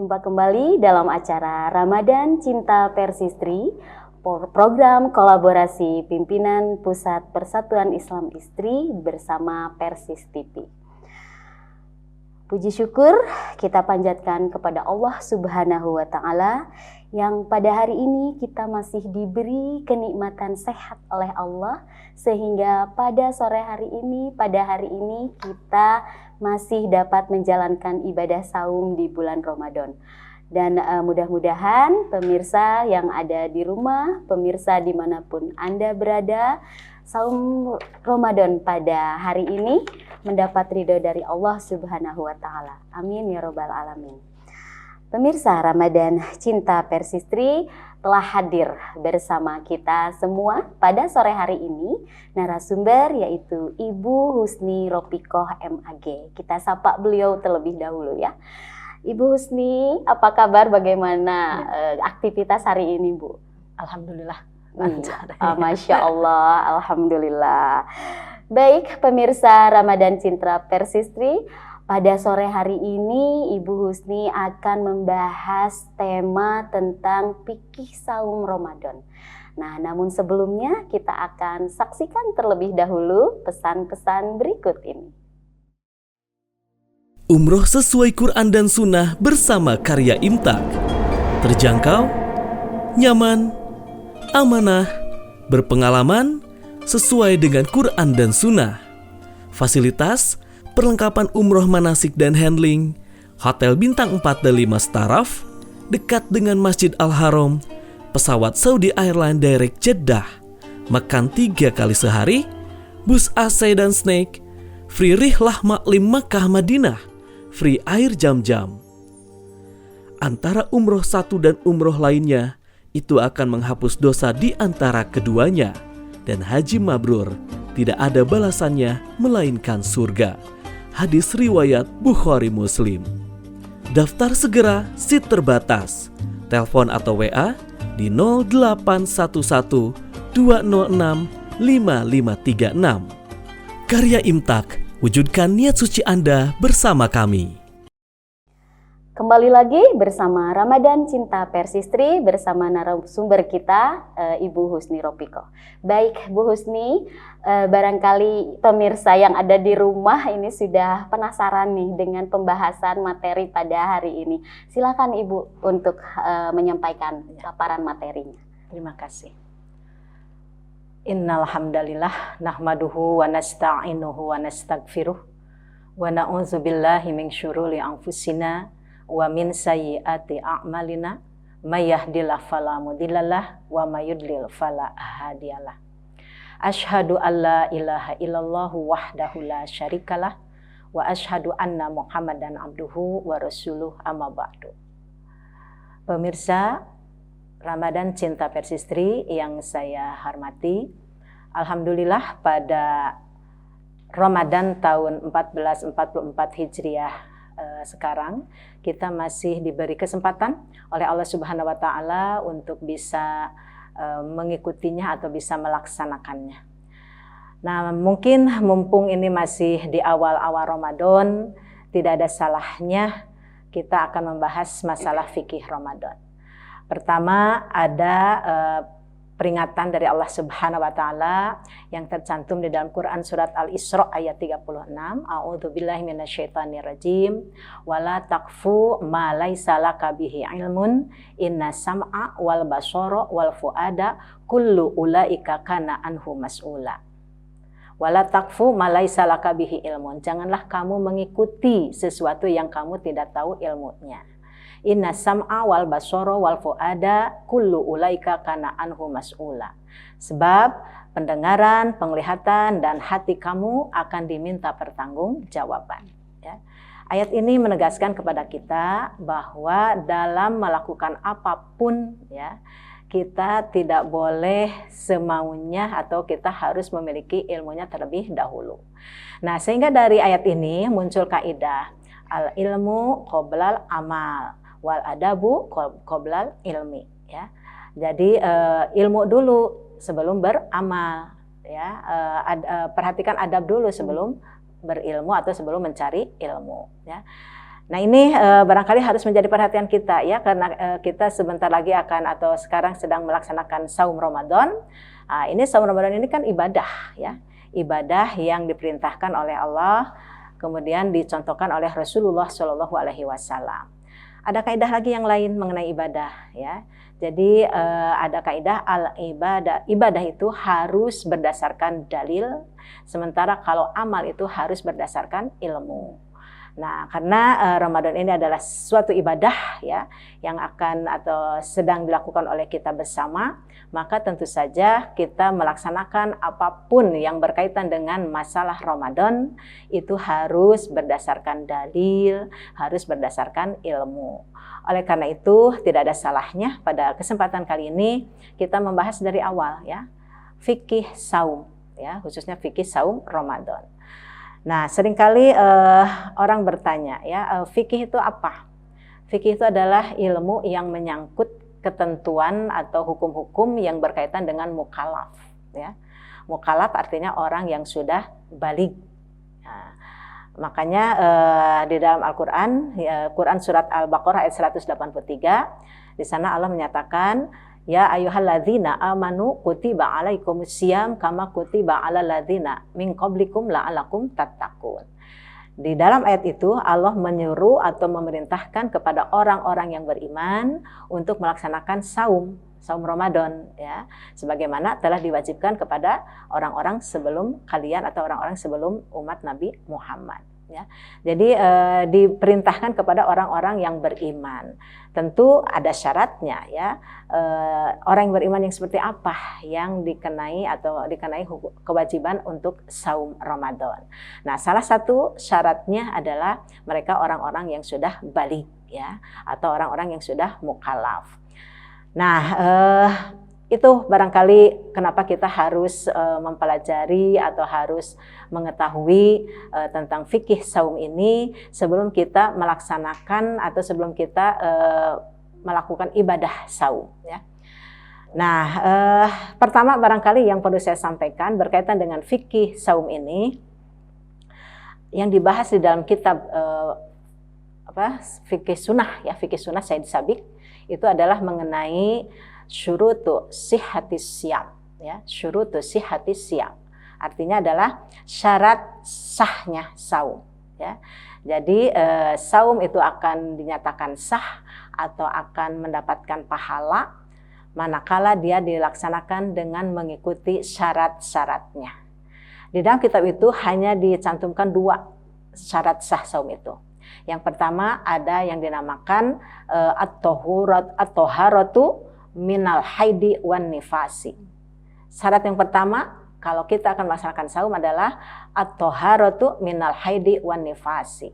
Jumpa kembali dalam acara Ramadan Cinta Persistri, program kolaborasi pimpinan Pusat Persatuan Islam Istri bersama Persis TV. Puji syukur kita panjatkan kepada Allah Subhanahu wa Ta'ala yang pada hari ini kita masih diberi kenikmatan sehat oleh Allah, sehingga pada sore hari ini, pada hari ini kita masih dapat menjalankan ibadah saum di bulan Ramadan. Dan mudah-mudahan pemirsa yang ada di rumah, pemirsa dimanapun Anda berada, saum Ramadan pada hari ini mendapat ridho dari Allah Subhanahu wa Ta'ala. Amin ya Rabbal Alamin. Pemirsa Ramadan Cinta Persistri telah hadir bersama kita semua pada sore hari ini. Narasumber yaitu Ibu Husni Ropikoh MAG. Kita sapa beliau terlebih dahulu ya. Ibu Husni, apa kabar? Bagaimana aktivitas hari ini, Bu? Alhamdulillah. Masya Allah, Alhamdulillah. Baik, pemirsa Ramadan Cinta Persistri, pada sore hari ini Ibu Husni akan membahas tema tentang fikih saum Ramadan. Nah, namun sebelumnya kita akan saksikan terlebih dahulu pesan-pesan berikut ini. Umroh sesuai Quran dan Sunnah bersama Karya Imtak. Terjangkau, nyaman, amanah, berpengalaman, sesuai dengan Quran dan Sunnah. Fasilitas, perlengkapan umroh manasik dan handling, hotel bintang 4 dan 5 staraf, dekat dengan Masjid Al-Haram, pesawat Saudi Airlines Direct Jeddah, makan 3 kali sehari, bus AC dan snack, free rihlah maklim Makkah Madinah, free air jam-jam. Antara umroh satu dan umroh lainnya, itu akan menghapus dosa di antara keduanya. Dan haji mabrur tidak ada balasannya melainkan surga. Hadis riwayat Bukhari Muslim. Daftar segera, seat terbatas. Telepon atau WA di 0811 206 5536. Karya Imtak, wujudkan niat suci Anda bersama kami. Kembali lagi bersama Ramadan Cinta Persistri bersama narasumber kita Ibu Husni Ropikoh. Baik Bu Husni, barangkali pemirsa yang ada di rumah ini sudah penasaran nih dengan pembahasan materi pada hari ini. Silakan Ibu untuk menyampaikan paparan materinya. Terima kasih. Innal hamdalillah nahmaduhu wa nasta'inuhu wa nastaghfiruh wa na'udzubillahi min syururi anfusina wa min sayyiati a'malina may yahdihillahu fala mudhillalah wa may yudlil fala hadiyalah. Asyhadu an la ilaha illallah wahdahu la syarikalah wa asyhadu anna Muhammadan abduhu wa rasuluh amma ba'du. Pemirsa Ramadan Cinta Persistri yang saya hormati, alhamdulillah pada Ramadan tahun 1444 Hijriah sekarang kita masih diberi kesempatan oleh Allah Subhanahu wa Ta'ala untuk bisa mengikutinya atau bisa melaksanakannya. Nah, mungkin mumpung ini masih di awal-awal Ramadan, tidak ada salahnya kita akan membahas masalah fikih Ramadan. Pertama ada peringatan dari Allah Subhanahu wa Ta'ala yang tercantum di dalam Quran surat Al-Isra ayat 36. A'udzubillahi minasyaitonirrajim. Wala taqfu ma laisa laka bihi ilmun inna sam'a wal basara wal fuada kullu ulaika kana anhu mas'ula. Wala taqfu ma laisa laka bihi ilmun. Janganlah kamu mengikuti sesuatu yang kamu tidak tahu ilmunya. Inna sam'a wal basara wal fuada kullu ulaika kana anhu mas'ula. Sebab pendengaran, penglihatan dan hati kamu akan diminta pertanggungjawaban. Ya. Ayat ini menegaskan kepada kita bahwa dalam melakukan apapun ya, kita tidak boleh semaunya atau kita harus memiliki ilmunya terlebih dahulu. Nah, sehingga dari ayat ini muncul kaidah al ilmu qoblal amal wal adabu qoblal ilmi ya. Jadi ilmu dulu sebelum beramal ya. Perhatikan adab dulu sebelum berilmu atau sebelum mencari ilmu ya. Nah ini barangkali harus menjadi perhatian kita ya, karena kita sebentar lagi akan atau sekarang sedang melaksanakan saum Ramadan. Ini saum Ramadan ini kan ibadah ya, ibadah yang diperintahkan oleh Allah, kemudian dicontohkan oleh Rasulullah Shallallahu Alaihi Wasallam. Ada kaidah lagi yang lain mengenai ibadah ya. Jadi ada kaidah ibadah itu harus berdasarkan dalil, sementara kalau amal itu harus berdasarkan ilmu. Nah, karena Ramadan ini adalah suatu ibadah ya yang akan atau sedang dilakukan oleh kita bersama, maka tentu saja kita melaksanakan apapun yang berkaitan dengan masalah Ramadan itu harus berdasarkan dalil, harus berdasarkan ilmu. Oleh karena itu, tidak ada salahnya pada kesempatan kali ini kita membahas dari awal ya, fikih saum ya, khususnya fikih saum Ramadan. Nah, seringkali orang bertanya ya, fikih itu apa? Fikih itu adalah ilmu yang menyangkut ketentuan atau hukum-hukum yang berkaitan dengan mukallaf ya. Mukallaf artinya orang yang sudah baligh. Nah, makanya di dalam Al-Qur'an ya, Quran surat Al-Baqarah ayat 183, di sana Allah menyatakan, ya ayyuhalladzina amanu kutiba alaikumus syiyam kama kutiba alal ladzina min qablikum la'allakum tattaqun. Di dalam ayat itu Allah menyuruh atau memerintahkan kepada orang-orang yang beriman untuk melaksanakan saum Ramadan ya, sebagaimana telah diwajibkan kepada orang-orang sebelum kalian atau orang-orang sebelum umat Nabi Muhammad ya. Jadi diperintahkan kepada orang-orang yang beriman. Tentu ada syaratnya ya. Orang yang beriman yang seperti apa yang dikenai kewajiban untuk saum Ramadan. Nah, salah satu syaratnya adalah mereka orang-orang yang sudah baligh ya, atau orang-orang yang sudah mukallaf. Nah, itu barangkali kenapa kita harus mempelajari atau harus mengetahui tentang fikih saum ini sebelum kita melaksanakan atau sebelum kita melakukan ibadah saum ya. Nah, pertama barangkali yang perlu saya sampaikan berkaitan dengan fikih saum ini yang dibahas di dalam kitab fikih sunnah ya, fikih sunnah Said Sabiq, itu adalah mengenai syurutu sihhatis syiyam ya, syurutu sihhatis syiyam. Artinya adalah syarat sahnya saum ya. Jadi saum itu akan dinyatakan sah atau akan mendapatkan pahala manakala dia dilaksanakan dengan mengikuti syarat-syaratnya. Di dalam kitab itu hanya dicantumkan 2 syarat sah saum itu. Yang pertama ada yang dinamakan at-thaharatu minal haidi wan nifasi. Syarat yang pertama kalau kita akan melaksanakan saum adalah at-thaharatu minal haidi wan nifasi.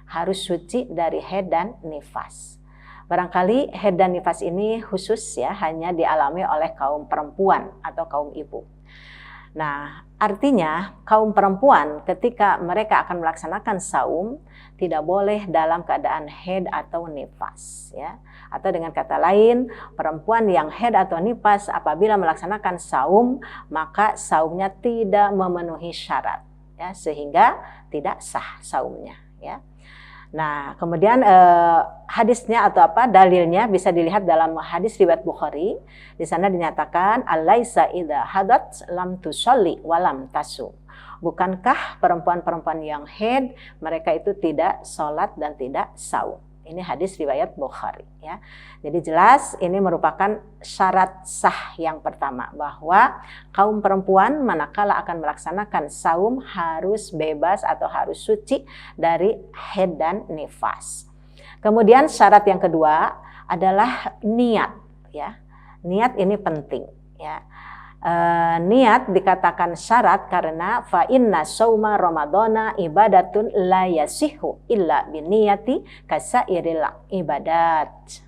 Harus suci dari haid dan nifas. Barangkali haid dan nifas ini khusus ya, hanya dialami oleh kaum perempuan atau kaum ibu. Nah, artinya kaum perempuan ketika mereka akan melaksanakan saum tidak boleh dalam keadaan haid atau nifas ya. Atau dengan kata lain, perempuan yang haid atau nifas apabila melaksanakan saum maka saumnya tidak memenuhi syarat ya, sehingga tidak sah saumnya ya. Nah, kemudian hadisnya atau dalilnya bisa dilihat dalam hadis riwayat Bukhari. Di sana dinyatakan alaisa idza hadat lam tusalli wa lam tasum. Bukankah perempuan-perempuan yang haid mereka itu tidak sholat dan tidak saum? Ini hadis riwayat Bukhari ya. Jadi jelas ini merupakan syarat sah yang pertama, bahwa kaum perempuan manakala akan melaksanakan saum harus bebas atau harus suci dari haid dan nifas. Kemudian syarat yang kedua adalah niat ya. Niat ini penting ya. Niat dikatakan syarat karena fa inna sauma ramadhana ibadatun la yasihu illa biniyati kasairil ibadat.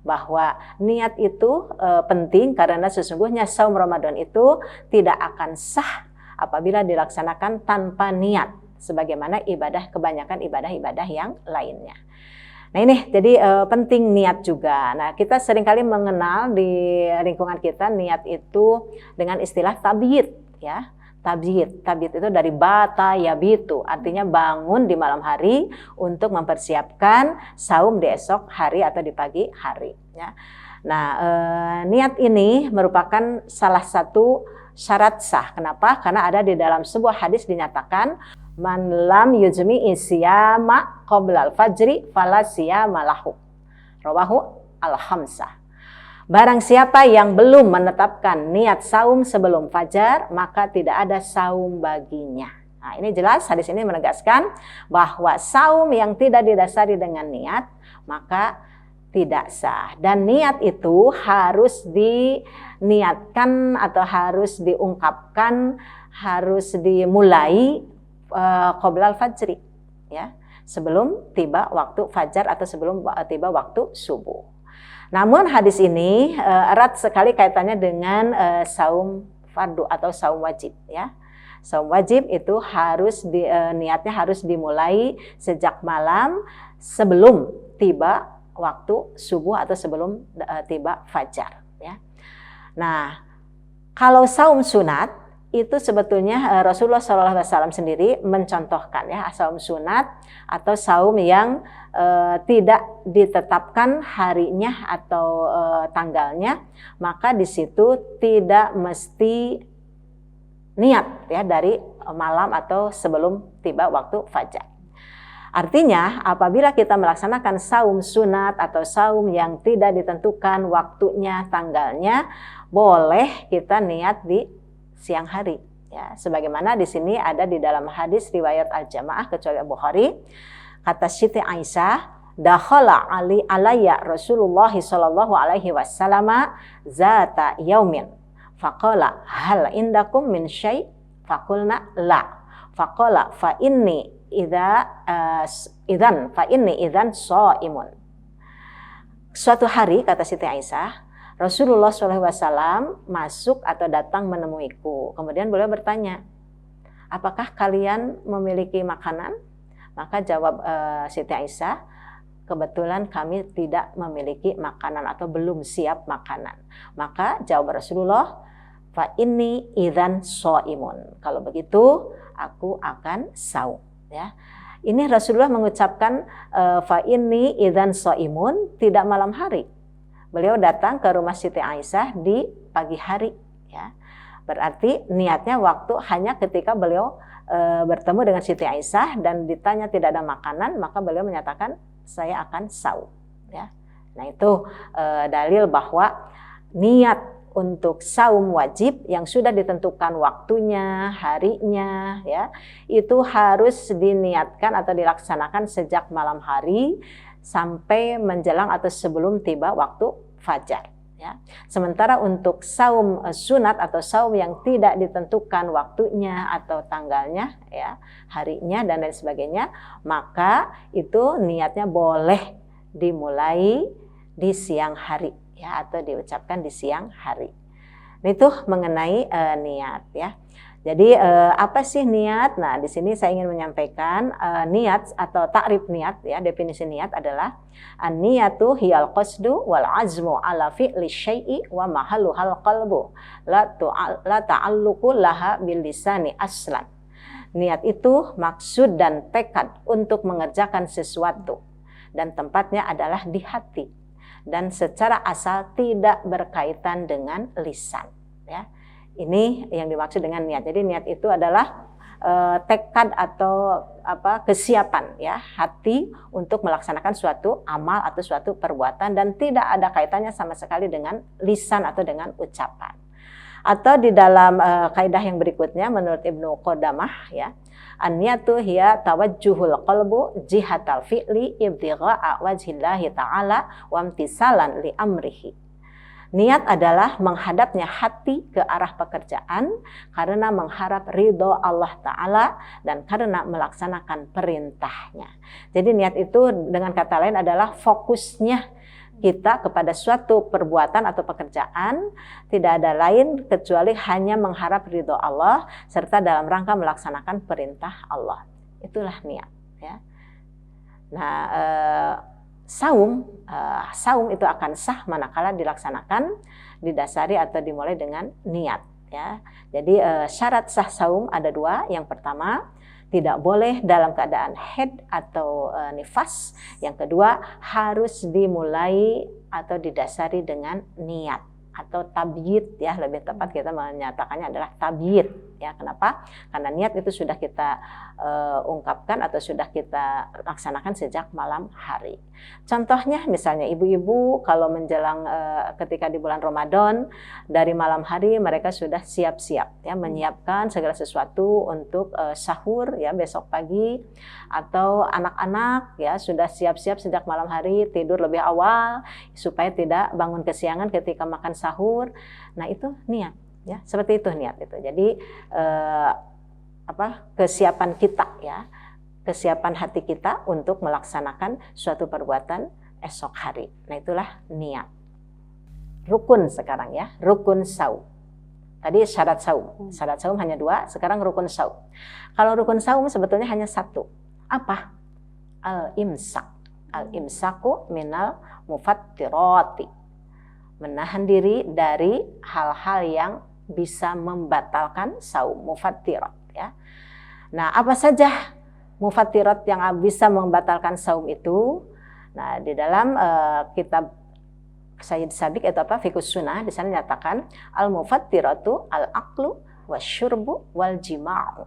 Bahwa niat itu penting karena sesungguhnya saum Ramadan itu tidak akan sah apabila dilaksanakan tanpa niat, sebagaimana kebanyakan ibadah-ibadah yang lainnya. Nah ini jadi penting niat juga. Nah kita seringkali mengenal di lingkungan kita niat itu dengan istilah tabyid ya. Tabit itu dari bata yabitu, artinya bangun di malam hari untuk mempersiapkan saum di esok hari atau di pagi hari. Ya. Nah, niat ini merupakan salah satu syarat sah. Kenapa? Karena ada di dalam sebuah hadis dinyatakan man lam yujmi isyama qoblal fajri fala siyama lahu. Rawahu al-khamsah. Barang siapa yang belum menetapkan niat saum sebelum fajar, maka tidak ada saum baginya. Nah, ini jelas hadis ini menegaskan bahwa saum yang tidak didasari dengan niat, maka tidak sah. Dan niat itu harus diniatkan atau harus diungkapkan, harus dimulai qoblal fajri, ya, sebelum tiba waktu fajar atau sebelum tiba waktu subuh. Namun hadis ini erat sekali kaitannya dengan saum fardu atau saum wajib, ya. Saum wajib itu harus niatnya harus dimulai sejak malam sebelum tiba waktu subuh atau sebelum tiba fajar, ya. Nah, kalau saum sunat itu sebetulnya Rasulullah SAW sendiri mencontohkan, ya, saum sunat atau saum yang tidak ditetapkan harinya atau tanggalnya, maka di situ tidak mesti niat, ya, dari malam atau sebelum tiba waktu fajar. Artinya apabila kita melaksanakan saum sunat atau saum yang tidak ditentukan waktunya, tanggalnya, boleh kita niat di siang hari, ya. Sebagaimana di sini ada di dalam hadis riwayat Al-Jamaah kecuali Bukhari. Kata Siti Aisyah, dakhala alayya Rasulullah sallallahu alaihi wasallam zata yaumin faqala hal indakum min syai' faqulna la faqala fa inni idzan shaimun. Suatu hari, kata Siti Aisyah, Rasulullah SAW masuk atau datang menemuiku. Kemudian beliau bertanya, apakah kalian memiliki makanan? Maka jawab Siti Aisyah, kebetulan kami tidak memiliki makanan atau belum siap makanan. Maka jawab Rasulullah, fa inni idzan shaimun. Kalau begitu aku akan saum, ya. Ini Rasulullah mengucapkan fa inni idzan shaimun tidak malam hari. Beliau datang ke rumah Siti Aisyah di pagi hari, ya. Berarti niatnya waktu hanya ketika beliau bertemu dengan Siti Aisyah dan ditanya tidak ada makanan, maka beliau menyatakan saya akan saum, ya. Nah, itu dalil bahwa niat untuk saum wajib yang sudah ditentukan waktunya, harinya, ya, itu harus diniatkan atau dilaksanakan sejak malam hari sampai menjelang atau sebelum tiba waktu fajar, ya. Sementara untuk saum sunat atau saum yang tidak ditentukan waktunya atau tanggalnya, ya, harinya dan lain sebagainya, maka itu niatnya boleh dimulai di siang hari, ya, atau diucapkan di siang hari. Itu mengenai niat, ya. Jadi apa sih niat? Nah, di sini saya ingin menyampaikan niat atau takrif niat, ya. Definisi niat adalah an-niyatu hiyal qasdu wal azmu ala fi'li syai'i wa mahalluhal qalbu la ta'alluqu laha bil lisani aslan. Niat itu maksud dan tekad untuk mengerjakan sesuatu dan tempatnya adalah di hati dan secara asal tidak berkaitan dengan lisan, ya. Ini yang dimaksud dengan niat. Jadi niat itu adalah tekad atau kesiapan, ya, hati untuk melaksanakan suatu amal atau suatu perbuatan dan tidak ada kaitannya sama sekali dengan lisan atau dengan ucapan. Atau di dalam kaidah yang berikutnya menurut Ibnu Qudamah, ya, an-niyatu hiya tawajjuhul qalbu jihatal fi'li ibtigha'a wajhillahi ta'ala wa imtisalan li amrihi. Niat adalah menghadapnya hati ke arah pekerjaan karena mengharap ridho Allah Ta'ala dan karena melaksanakan perintahnya. Jadi niat itu dengan kata lain adalah fokusnya kita kepada suatu perbuatan atau pekerjaan, tidak ada lain kecuali hanya mengharap ridho Allah serta dalam rangka melaksanakan perintah Allah. Itulah niat, ya. Nah, saum itu akan sah manakala dilaksanakan, didasari atau dimulai dengan niat, ya. Jadi syarat sah saum ada 2. Yang pertama, tidak boleh dalam keadaan haid atau nifas. Yang kedua, harus dimulai atau didasari dengan niat atau tabyid, ya, lebih tepat kita menyatakannya adalah tabyid, ya. Kenapa? Karena niat itu sudah kita ungkapkan atau sudah kita laksanakan sejak malam hari. Contohnya misalnya ibu-ibu kalau menjelang ketika di bulan Ramadan, dari malam hari mereka sudah siap-siap, ya, menyiapkan segala sesuatu untuk sahur, ya, besok pagi, atau anak-anak, ya, sudah siap-siap sejak malam hari, tidur lebih awal supaya tidak bangun kesiangan ketika makan sahur. Nah, itu niat, ya, seperti itu niat itu. Jadi kesiapan kita, ya, kesiapan hati kita untuk melaksanakan suatu perbuatan esok hari. Nah, itulah niat. Rukun sekarang, ya, rukun saum. Tadi syarat saum. Syarat saum hanya 2, sekarang rukun saum. Kalau rukun saum sebetulnya hanya 1. Apa? Al-imsak. Al-imsaku minal mufattirati. Menahan diri dari hal-hal yang bisa membatalkan saum, mufattirat, ya. Nah, apa saja mufattirat yang bisa membatalkan saum itu? Nah, di dalam kitab Sayyid Sabiq itu Fiqhus Sunnah, di sana nyatakan al-mufattiratu al-aqlu wasyurbu wal jima'u.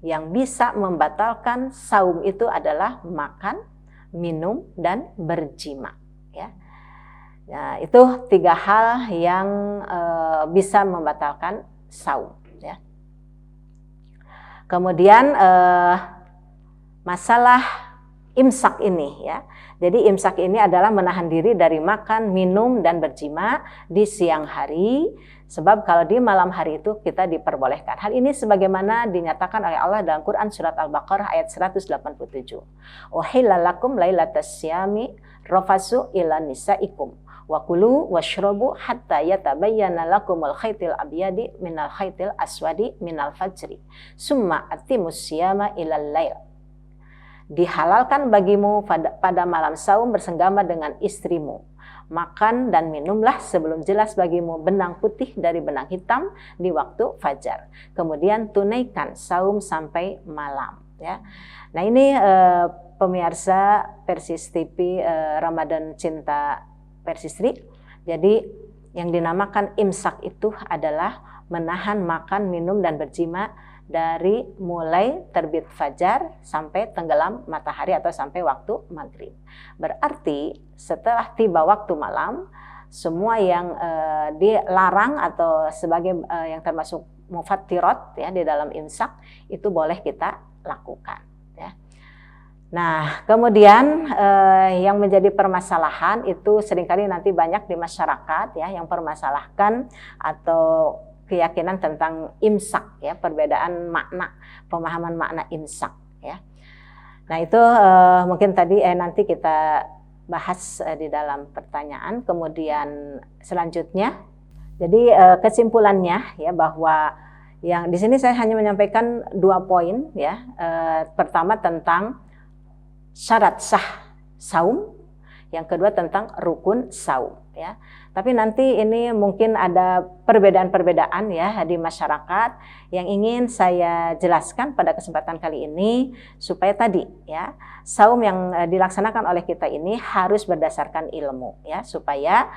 Yang bisa membatalkan saum itu adalah makan, minum, dan berjima, ya. Nah, itu 3 hal yang bisa membatalkan saum, ya. Kemudian masalah imsak ini, ya. Jadi imsak ini adalah menahan diri dari makan, minum, dan berjima di siang hari. Sebab kalau di malam hari itu kita diperbolehkan. Hal ini sebagaimana dinyatakan oleh Allah dalam Quran surat Al-Baqarah ayat 187. Uhilla lakum lailatas syami rafasu ila nisaikum. Wa kulu washrabu hatta yatabayyana lakumul khaytil abyadi minal khaytil aswadi minal fajri summa atimus siyama ilal lail. Dihalalkan bagimu pada malam saum bersenggama dengan istrimu. Makan dan minumlah sebelum jelas bagimu benang putih dari benang hitam di waktu fajar. Kemudian tunaikan saum sampai malam, ya. Nah, ini pemirsa Persis TV Ramadan Cinta Persistri. Jadi yang dinamakan imsak itu adalah menahan makan, minum, dan berjima dari mulai terbit fajar sampai tenggelam matahari atau sampai waktu maghrib. Berarti setelah tiba waktu malam, semua yang dilarang atau sebagai yang termasuk mufattirat, ya, di dalam imsak itu boleh kita lakukan, ya. Nah, kemudian yang menjadi permasalahan itu seringkali nanti banyak di masyarakat, ya, yang permasalahkan atau keyakinan tentang imsak, ya, perbedaan makna, pemahaman makna imsak, ya. Nah, itu mungkin tadi nanti kita bahas di dalam pertanyaan. Kemudian selanjutnya, jadi kesimpulannya, ya, bahwa yang di sini saya hanya menyampaikan 2 poin, ya. Pertama tentang syarat sah saum, yang kedua tentang rukun saum, ya. Tapi nanti ini mungkin ada perbedaan-perbedaan, ya, di masyarakat yang ingin saya jelaskan pada kesempatan kali ini supaya tadi, ya, saum yang dilaksanakan oleh kita ini harus berdasarkan ilmu, ya, supaya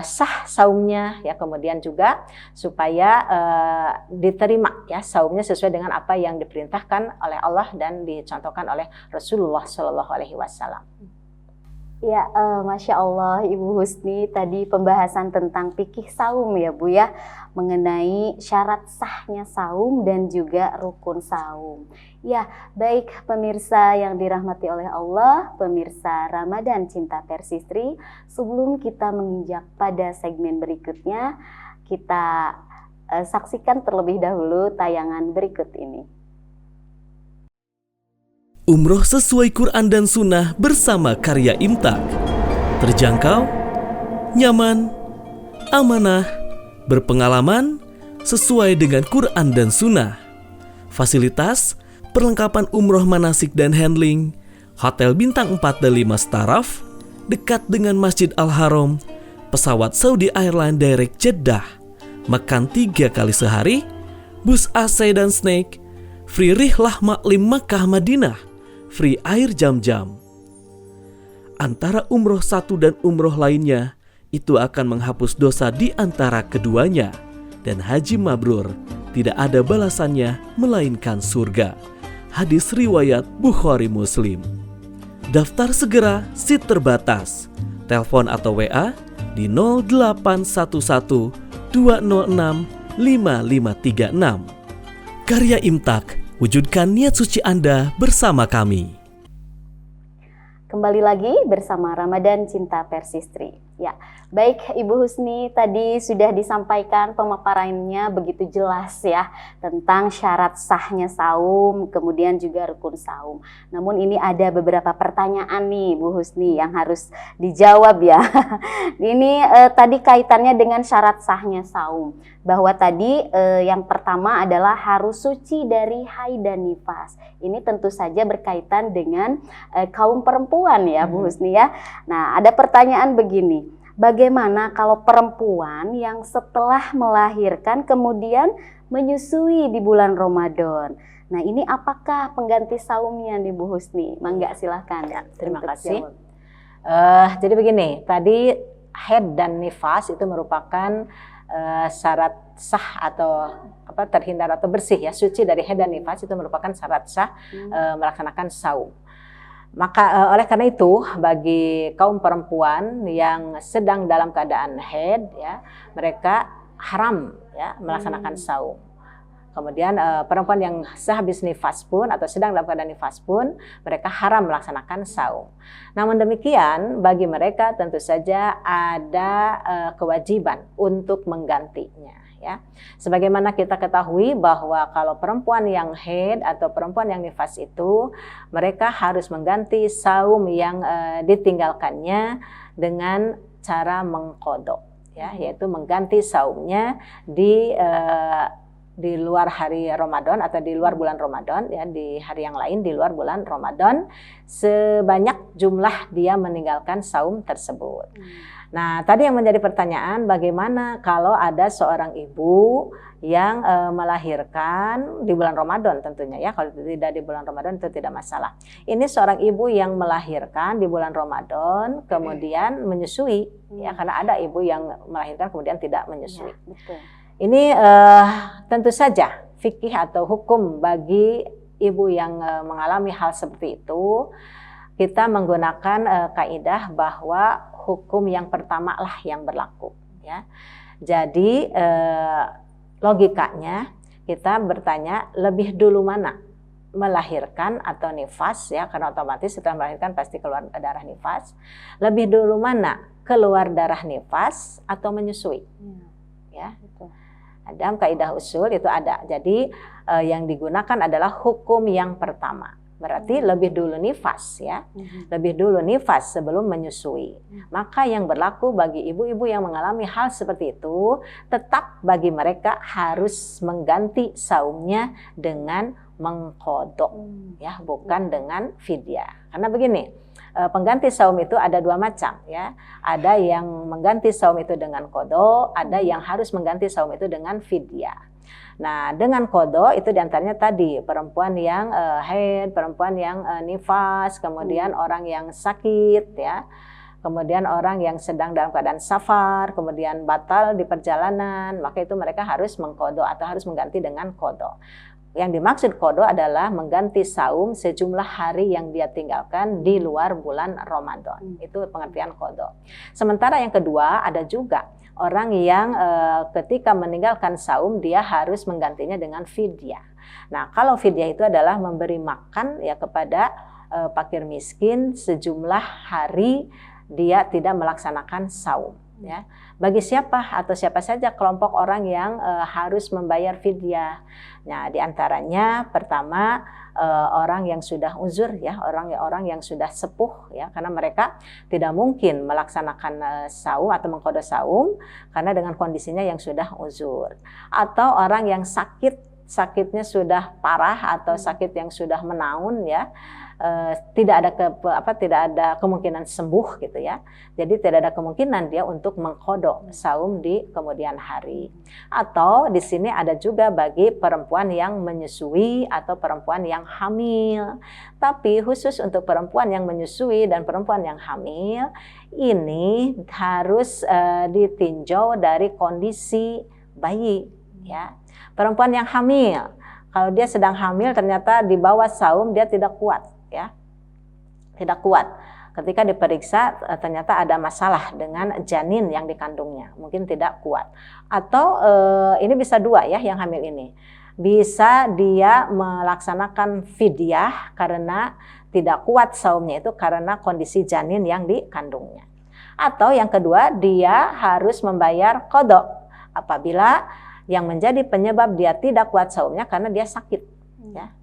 sah saumnya, ya, kemudian juga supaya diterima, ya, saumnya sesuai dengan apa yang diperintahkan oleh Allah dan dicontohkan oleh Rasulullah SAW. Ya, Masya Allah Ibu Husni, tadi pembahasan tentang fikih saum, ya Bu, ya, mengenai syarat sahnya saum dan juga rukun saum. Ya, baik pemirsa yang dirahmati oleh Allah, pemirsa Ramadan Cinta Persistri, sebelum kita menginjak pada segmen berikutnya, kita saksikan terlebih dahulu tayangan berikut ini. Umroh sesuai Quran dan Sunnah bersama Karya Imtak. Terjangkau, nyaman, amanah, berpengalaman, sesuai dengan Quran dan Sunnah. Fasilitas, perlengkapan umroh manasik dan handling, hotel bintang 4 dan 5 staraf, dekat dengan Masjid Al-Haram, pesawat Saudi Airlines Direct Jeddah, makan 3 kali sehari, bus AC dan snack, free rihlah maklim Makkah Madinah, free air jam-jam. Antara umroh satu dan umroh lainnya, itu akan menghapus dosa di antara keduanya. Dan haji mabrur tidak ada balasannya melainkan surga. Hadis riwayat Bukhari Muslim. Daftar segera, seat terbatas. Telepon atau WA di 0811 206 5536. Karya Imtak, wujudkan niat suci Anda bersama kami. Kembali lagi bersama Ramadan Cinta Persistri. Ya, baik Ibu Husni, tadi sudah disampaikan pemaparannya begitu jelas ya tentang syarat sahnya saum, kemudian juga rukun saum. Namun ini ada beberapa pertanyaan nih Bu Husni yang harus dijawab ya. Ini tadi kaitannya dengan syarat sahnya saum. Bahwa tadi yang pertama adalah harus suci dari haid dan nifas. Ini tentu saja berkaitan dengan kaum perempuan ya Bu Husni ya. Nah, ada pertanyaan begini. Bagaimana kalau perempuan yang setelah melahirkan kemudian menyusui di bulan Ramadan? Nah, ini apakah pengganti saumnya nih Bu Husni? Mangga silahkan. Ya, terima kasih. Jadi begini, tadi haid dan nifas itu merupakan syarat sah atau terhindar atau bersih ya, suci dari haid dan nifas itu merupakan syarat sah melaksanakan saum. Maka oleh karena itu bagi kaum perempuan yang sedang dalam keadaan haid ya, mereka haram ya melaksanakan saum. Kemudian perempuan yang sehabis nifas pun atau sedang dalam keadaan nifas pun mereka haram melaksanakan saum. Namun demikian bagi mereka tentu saja ada kewajiban untuk menggantinya. Ya. Sebagaimana kita ketahui bahwa kalau perempuan yang haid atau perempuan yang nifas itu mereka harus mengganti saum yang ditinggalkannya dengan cara mengqadha ya, yaitu mengganti saumnya di luar hari Ramadan atau di luar bulan Ramadan ya, di hari yang lain di luar bulan Ramadan sebanyak jumlah dia meninggalkan saum tersebut. Nah, tadi yang menjadi pertanyaan, bagaimana kalau ada seorang ibu yang melahirkan di bulan Ramadan tentunya ya, kalau tidak di bulan Ramadan itu tidak masalah. Ini seorang ibu yang melahirkan di bulan Ramadan kemudian menyusui ya, karena ada ibu yang melahirkan kemudian tidak menyusui. Ya, betul. Ini tentu saja fikih atau hukum bagi ibu yang mengalami hal seperti itu, kita menggunakan kaidah bahwa hukum yang pertama lah yang berlaku ya. Jadi logikanya kita bertanya lebih dulu mana, melahirkan atau nifas ya, karena otomatis setelah melahirkan pasti keluar darah nifas. Lebih dulu mana, keluar darah nifas atau menyusui ya. Dalam kaidah usul itu ada. Jadi yang digunakan adalah hukum yang pertama. Berarti lebih dulu nifas ya. Lebih dulu nifas sebelum menyusui. Maka yang berlaku bagi ibu-ibu yang mengalami hal seperti itu, tetap bagi mereka harus mengganti saumnya dengan mengqadha ya, bukan dengan fidyah. Karena begini, pengganti saum itu ada dua macam ya. Ada yang mengganti saum itu dengan qadha, ada yang harus mengganti saum itu dengan fidyah. Nah, dengan qadha itu diantaranya tadi perempuan yang haid, perempuan yang nifas, kemudian orang yang sakit ya, kemudian orang yang sedang dalam keadaan safar, kemudian batal di perjalanan, maka itu mereka harus mengqadha atau harus mengganti dengan qadha. Yang dimaksud qadha adalah mengganti saum sejumlah hari yang dia tinggalkan di luar bulan Ramadan. Itu pengertian qadha. Sementara yang kedua ada juga orang yang ketika meninggalkan saum dia harus menggantinya dengan fidyah. Nah, kalau fidyah itu adalah memberi makan ya kepada fakir miskin sejumlah hari dia tidak melaksanakan saum ya. Bagi siapa atau siapa saja kelompok orang yang harus membayar fidyah. Nah, diantaranya pertama orang yang sudah uzur ya, orang yang sudah sepuh ya, karena mereka tidak mungkin melaksanakan saum atau mengqadha saum karena dengan kondisinya yang sudah uzur. Atau orang yang sakitnya sudah parah atau sakit yang sudah menaun ya, tidak ada kemungkinan sembuh gitu ya. Jadi tidak ada kemungkinan dia untuk mengqadha saum di kemudian hari. Atau di sini ada juga bagi perempuan yang menyusui atau perempuan yang hamil. Tapi khusus untuk perempuan yang menyusui dan perempuan yang hamil ini harus ditinjau dari kondisi bayi ya. Perempuan yang hamil, kalau dia sedang hamil ternyata di bawah saum dia tidak kuat ya. Tidak kuat. Ketika diperiksa ternyata ada masalah dengan janin yang dikandungnya, mungkin tidak kuat. Atau ini bisa dua ya yang hamil ini. Bisa dia melaksanakan fidyah karena tidak kuat saumnya itu karena kondisi janin yang dikandungnya. Atau yang kedua dia harus membayar qadha apabila yang menjadi penyebab dia tidak kuat saumnya karena dia sakit ya.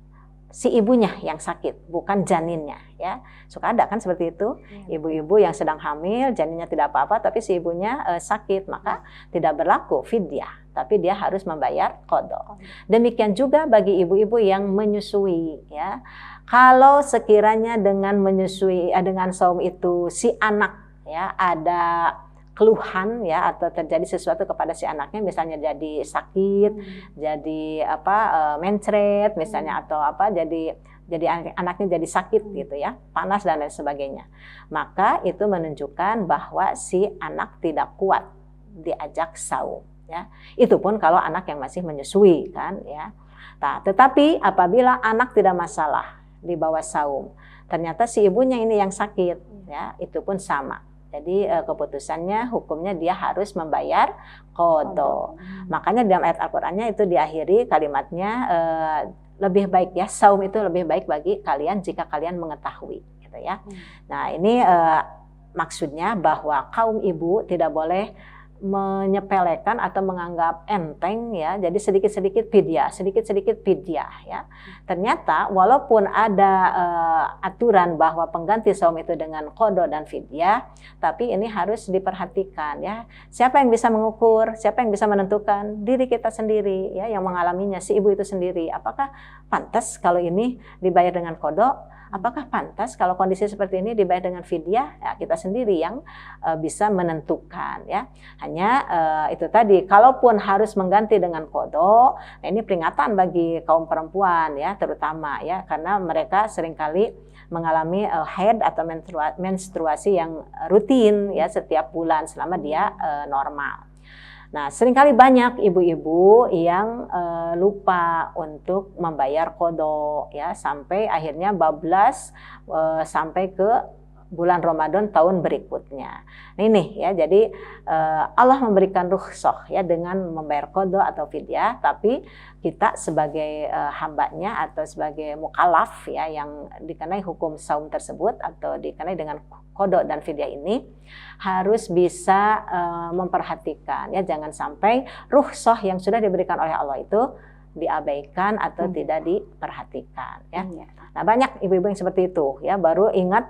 Si ibunya yang sakit, bukan janinnya ya. Suka ada kan seperti itu, ibu-ibu yang sedang hamil, janinnya tidak apa-apa tapi si ibunya sakit, maka tidak berlaku fidyah, tapi dia harus membayar qadha. Demikian juga bagi ibu-ibu yang menyusui ya. Kalau sekiranya dengan menyusui dengan saum itu si anak ya ada keluhan ya atau terjadi sesuatu kepada si anaknya, misalnya jadi sakit, jadi mencret misalnya atau jadi anaknya jadi sakit gitu ya, panas dan lain sebagainya. Maka itu menunjukkan bahwa si anak tidak kuat diajak saum ya. Itu pun kalau anak yang masih menyusui kan ya. Nah, tetapi apabila anak tidak masalah di bawah saum, ternyata si ibunya ini yang sakit ya, itu pun sama. Jadi keputusannya, hukumnya dia harus membayar qadha. Makanya dalam ayat Al-Qur'annya itu diakhiri kalimatnya lebih baik ya, saum itu lebih baik bagi kalian jika kalian mengetahui gitu ya. Nah, ini maksudnya bahwa kaum ibu tidak boleh menyepelekan atau menganggap enteng ya, jadi sedikit-sedikit fidyah ya. Ternyata walaupun ada aturan bahwa pengganti saum itu dengan qadha dan fidyah, tapi ini harus diperhatikan ya. Siapa yang bisa mengukur, siapa yang bisa menentukan? Diri kita sendiri ya, yang mengalaminya, si ibu itu sendiri. Apakah pantas kalau ini dibayar dengan qadha? Apakah pantas kalau kondisi seperti ini dibayar dengan fidyah? Ya, kita sendiri yang bisa menentukan ya. Hanya itu tadi, kalaupun harus mengganti dengan qadha, nah ini peringatan bagi kaum perempuan ya, terutama ya, karena mereka seringkali mengalami haid atau menstruasi yang rutin ya setiap bulan selama dia normal. Nah, seringkali banyak ibu-ibu yang lupa untuk membayar qadha ya, sampai akhirnya bablas sampai ke bulan Ramadan tahun berikutnya. Nah, ini ya, jadi Allah memberikan rukhsah ya dengan membayar qadha atau fidyah, tapi kita sebagai hambanya atau sebagai mukallaf ya yang dikenai hukum saum tersebut atau dikenai dengan qadha dan fidyah ini harus bisa memperhatikan ya, jangan sampai rukhsah yang sudah diberikan oleh Allah itu diabaikan atau tidak diperhatikan ya. Nah, banyak ibu-ibu yang seperti itu ya, baru ingat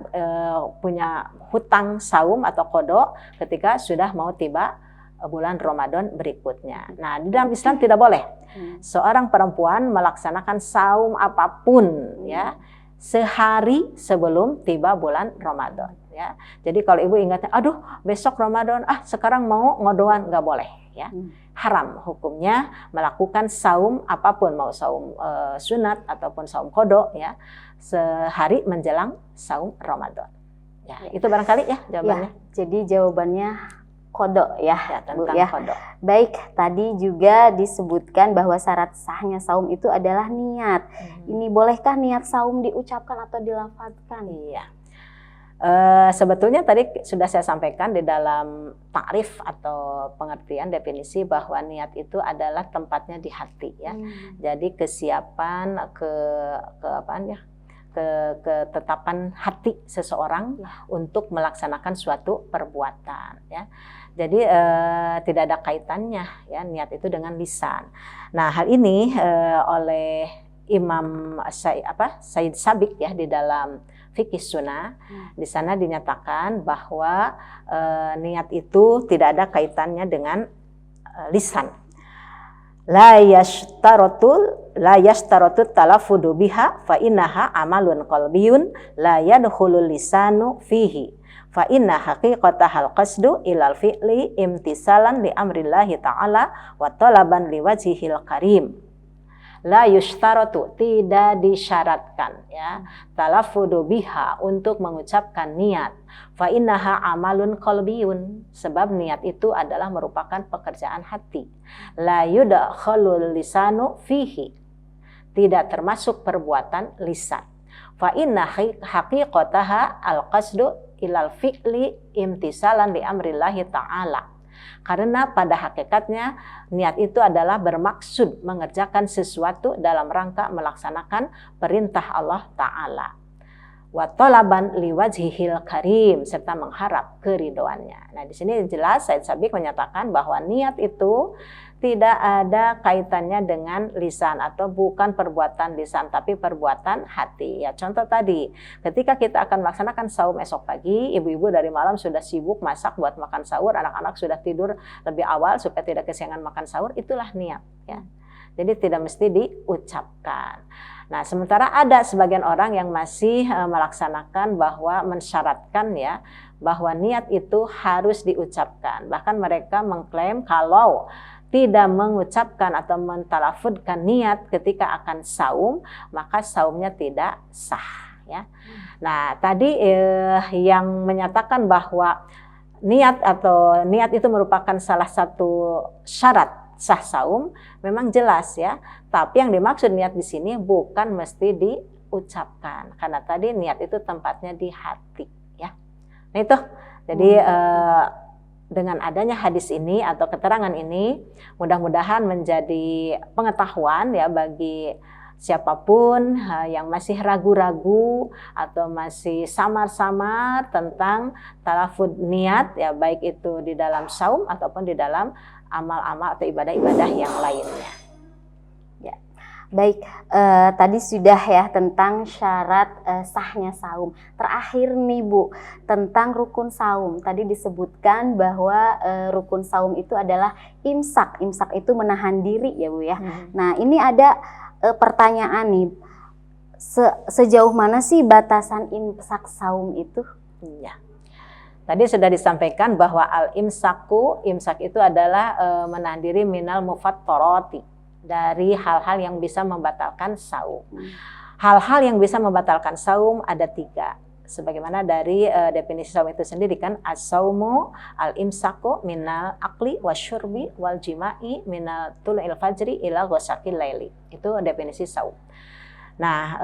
punya hutang saum atau qadha ketika sudah mau tiba bulan Ramadan berikutnya. Nah, di dalam Islam tidak boleh seorang perempuan melaksanakan saum apapun ya sehari sebelum tiba bulan Ramadan ya. Jadi kalau ibu ingatnya, aduh besok Ramadan, sekarang mau ngodoan, nggak boleh ya. Haram hukumnya melakukan saum apapun, mau saum sunat ataupun saum qadha ya, sehari menjelang saum Ramadan. Ya, itu barangkali ya jawabannya. Ya, jadi jawabannya qadha ya, tentang Bu, ya. qadha. Baik, tadi juga disebutkan bahwa syarat sahnya saum itu adalah niat. Ini bolehkah niat saum diucapkan atau dilafadzkan? Iya. Sebetulnya tadi sudah saya sampaikan di dalam takrif atau pengertian definisi bahwa niat itu adalah tempatnya di hati ya. Jadi kesiapan ketetapan hati seseorang untuk melaksanakan suatu perbuatan ya. Jadi tidak ada kaitannya ya niat itu dengan lisan. Nah, hal ini oleh Imam Said Sabiq ya di dalam Fikih Sunnah, di sana dinyatakan bahwa niat itu tidak ada kaitannya dengan lisan. La yashtaratul la yashtaratu talaffudu biha fa innaha amalun qalbiyun la yadkhulul lisanu fihi fa inna haqiqatahal qasdu ilal fi'li imtisalan li amrillahi ta'ala wa talaban liwajhihil karim. La yushtaratu, tidak disyaratkan ya, talaffudu biha, untuk mengucapkan niat. Fa innaha amalun qalbiyun, sebab niat itu adalah merupakan pekerjaan hati. La yudkhalul lisanu fihi, tidak termasuk perbuatan lisan. Fa inna haqiqataha al-qasdu ilal fi'li imtisalan li amrillahi ta'ala. Karena pada hakikatnya niat itu adalah bermaksud mengerjakan sesuatu dalam rangka melaksanakan perintah Allah Ta'ala. Wa talaban liwajhihil karim, serta mengharap keridhoannya. Nah, di sini jelas Said Sabiq menyatakan bahwa niat itu tidak ada kaitannya dengan lisan, atau bukan perbuatan lisan tapi perbuatan hati. Ya, contoh tadi, ketika kita akan melaksanakan saum esok pagi, ibu-ibu dari malam sudah sibuk masak buat makan sahur, anak-anak sudah tidur lebih awal supaya tidak kesiangan makan sahur, itulah niat ya. Jadi tidak mesti diucapkan. Nah, sementara ada sebagian orang yang masih melaksanakan bahwa mensyaratkan ya, bahwa niat itu harus diucapkan. Bahkan mereka mengklaim kalau tidak mengucapkan atau mentalafudkan niat ketika akan saum, maka saumnya tidak sah ya. Nah, tadi yang menyatakan bahwa niat itu merupakan salah satu syarat sah saum memang jelas ya. Tapi yang dimaksud niat di sini bukan mesti diucapkan, karena tadi niat itu tempatnya di hati ya. Nah itu, jadi dengan adanya hadis ini atau keterangan ini, mudah-mudahan menjadi pengetahuan ya bagi siapapun yang masih ragu-ragu atau masih samar-samar tentang talafud niat ya, baik itu di dalam saum ataupun di dalam amal-amal atau ibadah-ibadah yang lainnya. Ya. Baik, tadi sudah ya tentang syarat sahnya saum. Terakhir nih Bu, tentang rukun saum. Tadi disebutkan bahwa rukun saum itu adalah imsak. Imsak itu menahan diri ya Bu ya. Nah, ini ada pertanyaan nih. Sejauh mana sih batasan imsak saum itu? Ya. Tadi sudah disampaikan bahwa imsak itu adalah menahan diri minal mufattarati, dari hal-hal yang bisa membatalkan saum. Hal-hal yang bisa membatalkan saum ada 3. Sebagaimana dari definisi saum itu sendiri kan, as-saumu al-imsaku minal akli wasyurbi wal jima'i minal tulu'il fajri ila ghasaqil laili. Itu definisi saum. Nah,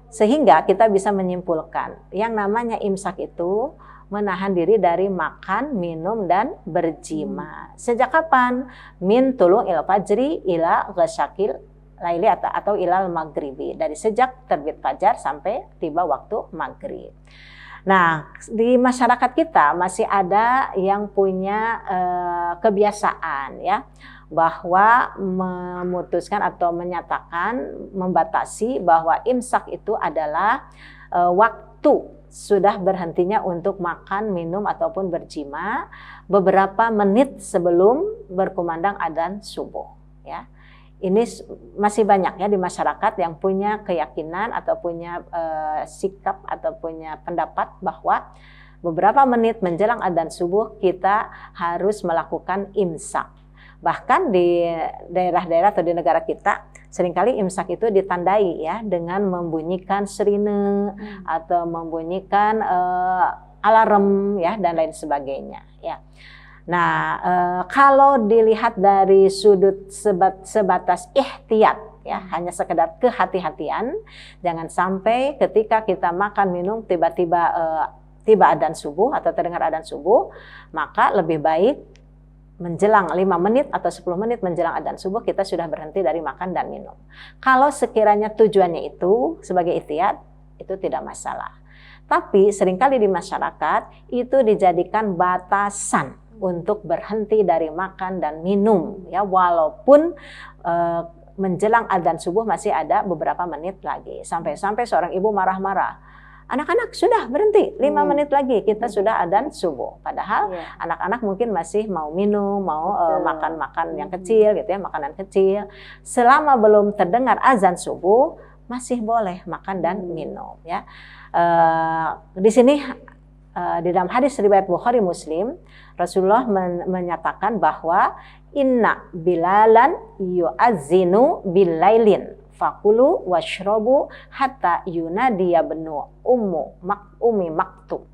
sehingga kita bisa menyimpulkan yang namanya imsak itu menahan diri dari makan, minum, dan berjima. Sejak kapan? Min tulu'il fajri ila ghasaqil laili atau ilal maghribi. Dari sejak terbit fajar sampai tiba waktu maghrib. Nah, di masyarakat kita masih ada yang punya kebiasaan ya, bahwa memutuskan atau menyatakan, membatasi bahwa imsak itu adalah waktu sudah berhentinya untuk makan, minum, ataupun berjima beberapa menit sebelum berkumandang adzan subuh ya. Ini masih banyak ya di masyarakat yang punya keyakinan atau punya sikap atau punya pendapat bahwa beberapa menit menjelang adzan subuh kita harus melakukan imsak. Bahkan di daerah-daerah atau di negara kita seringkali imsak itu ditandai ya dengan membunyikan sirine atau membunyikan alarm ya dan lain sebagainya ya. Nah, kalau dilihat dari sudut sebatas ihtiyat ya, hanya sekedar kehati-hatian, jangan sampai ketika kita makan minum tiba-tiba tiba adzan subuh atau terdengar adzan subuh, maka lebih baik menjelang 5 menit atau 10 menit menjelang adzan subuh kita sudah berhenti dari makan dan minum. Kalau sekiranya tujuannya itu sebagai ihtiyat, itu tidak masalah. Tapi seringkali di masyarakat itu dijadikan batasan untuk berhenti dari makan dan minum ya, walaupun menjelang adzan subuh masih ada beberapa menit lagi. Sampai-sampai seorang ibu marah-marah. anak-anak sudah berhenti 5 menit lagi kita sudah adzan subuh. Padahal anak-anak mungkin masih mau minum, mau makan-makan yang kecil gitu ya, makanan kecil. Selama belum terdengar azan subuh masih boleh makan dan minum ya. Di sini di dalam hadis riwayat Bukhari Muslim, Rasulullah menyatakan bahwa inna bilalan yu'azzinu bilailin fakulu washrobu hatta yunadiya benu ummi maktub.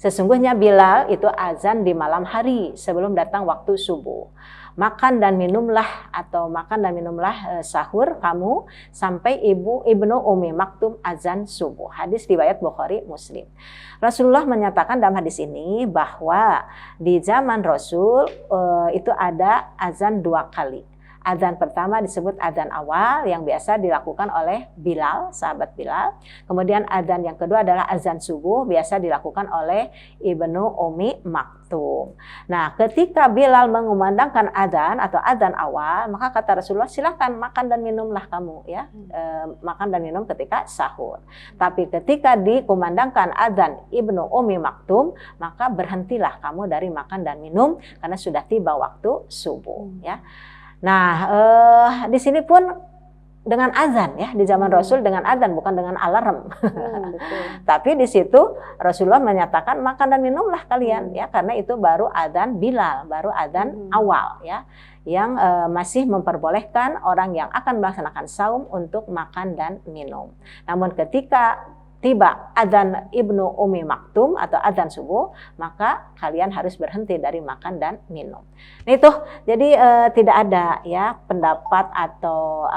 Sesungguhnya Bilal itu azan di malam hari sebelum datang waktu subuh. Makan dan minumlah sahur kamu sampai ibnu Ummi Maktum azan subuh. Hadis riwayat Bukhari Muslim. Rasulullah menyatakan dalam hadis ini bahwa di zaman Rasul itu ada azan 2 kali. Adzan pertama disebut adzan awal yang biasa dilakukan oleh Bilal, sahabat Bilal. Kemudian adzan yang kedua adalah azan subuh, biasa dilakukan oleh Ibnu Ummi Maktum. Nah, ketika Bilal mengumandangkan adzan atau adzan awal, maka kata Rasulullah, silakan makan dan minumlah kamu ya. Makan dan minum ketika sahur. Tapi ketika dikumandangkan adzan Ibnu Ummi Maktum, maka berhentilah kamu dari makan dan minum karena sudah tiba waktu subuh ya. Nah, di sini pun dengan azan ya, di zaman Rasul dengan azan bukan dengan alarm. Tapi di situ Rasulullah menyatakan makan dan minumlah kalian ya, karena itu baru azan Bilal, baru azan awal ya, yang masih memperbolehkan orang yang akan melaksanakan saum untuk makan dan minum. Namun ketika tiba adzan Ibnu Ummi Maktum atau adzan subuh, maka kalian harus berhenti dari makan dan minum. Nah itu, jadi tidak ada ya pendapat atau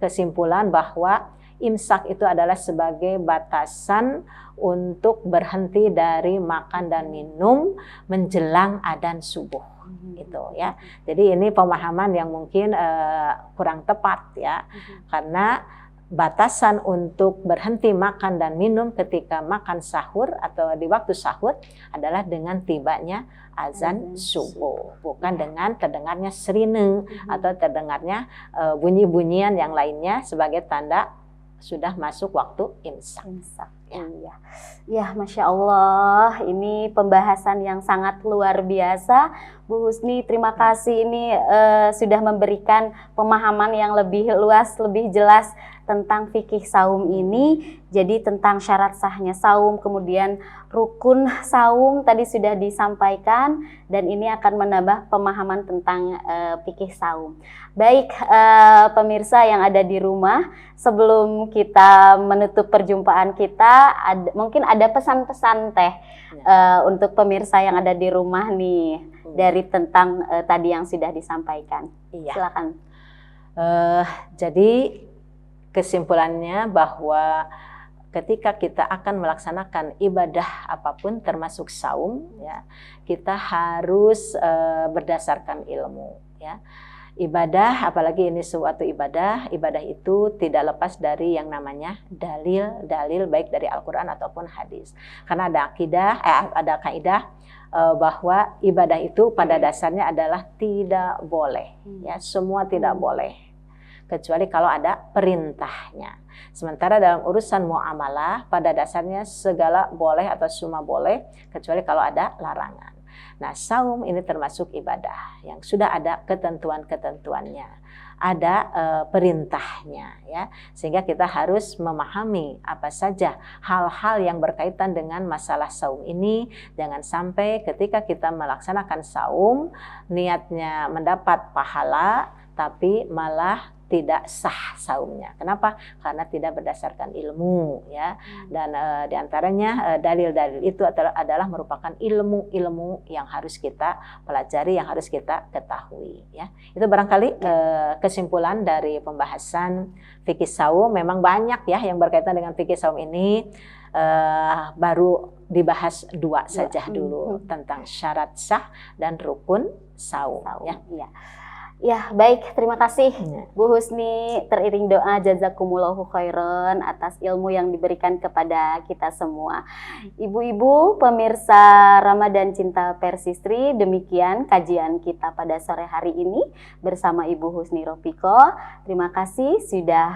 kesimpulan bahwa imsak itu adalah sebagai batasan untuk berhenti dari makan dan minum menjelang adzan subuh. Gitu ya. Jadi ini pemahaman yang mungkin kurang tepat ya, karena batasan untuk berhenti makan dan minum ketika makan sahur atau di waktu sahur adalah dengan tibanya azan subuh, bukan dengan terdengarnya sirine atau terdengarnya bunyi-bunyian yang lainnya sebagai tanda sudah masuk waktu imsak. Ya. Iya. Ya, Masya Allah, ini pembahasan yang sangat luar biasa. Bu Husni, terima kasih ini sudah memberikan pemahaman yang lebih luas, lebih jelas tentang fikih saum ini. Jadi tentang syarat sahnya saum, kemudian rukun saum tadi sudah disampaikan, dan ini akan menambah pemahaman tentang fikih saum. Baik, pemirsa yang ada di rumah, sebelum kita menutup perjumpaan kita, mungkin ada pesan-pesan teh untuk pemirsa yang ada di rumah nih dari tentang tadi yang sudah disampaikan. Iya. Silakan. Jadi kesimpulannya bahwa ketika kita akan melaksanakan ibadah apapun termasuk saum ya, kita harus berdasarkan ilmu ya. Ibadah, apalagi ini suatu ibadah itu tidak lepas dari yang namanya dalil baik dari Al-Qur'an ataupun hadis. Karena ada kaidah bahwa ibadah itu pada dasarnya adalah tidak boleh ya, semua tidak boleh kecuali kalau ada perintahnya. Sementara dalam urusan muamalah pada dasarnya segala boleh atau semua boleh kecuali kalau ada larangan. Nah, saum ini termasuk ibadah yang sudah ada ketentuan-ketentuannya, ada perintahnya ya, sehingga kita harus memahami apa saja hal-hal yang berkaitan dengan masalah saum ini. Jangan sampai ketika kita melaksanakan saum niatnya mendapat pahala tapi malah tidak sah saumnya. Kenapa? Karena tidak berdasarkan ilmu ya. Dan diantaranya dalil-dalil itu adalah merupakan ilmu-ilmu yang harus kita pelajari, yang harus kita ketahui ya. Itu barangkali kesimpulan dari pembahasan fikih saum. Memang banyak ya yang berkaitan dengan fikih saum ini. Baru dibahas 2 saja dulu tentang syarat sah dan rukun saum ya. Ya, baik, terima kasih Bu Husni, teriring doa jazakumullahu khairan atas ilmu yang diberikan kepada kita semua. Ibu-ibu pemirsa Ramadan Cinta Persistri, demikian kajian kita pada sore hari ini bersama Ibu Husni Rofiqoh. Terima kasih sudah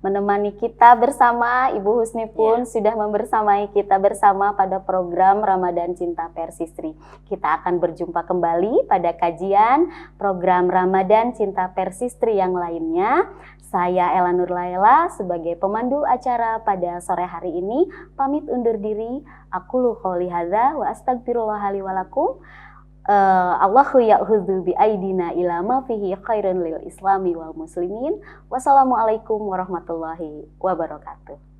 menemani kita bersama. Ibu Husni pun sudah membersamai kita bersama pada program Ramadan Cinta Persistri. Kita akan berjumpa kembali pada kajian program Ramadan Cinta Persistri yang lainnya. Saya Ela Nur Laila sebagai pemandu acara pada sore hari ini pamit undur diri. Aqulu qouli hadza wa astaghfirullah li wa lakum. Allahu ya'khudzu bi aidina ila ma fihi khairun lil islami wal muslimin. Wassalamualaikum warahmatullahi wabarakatuh.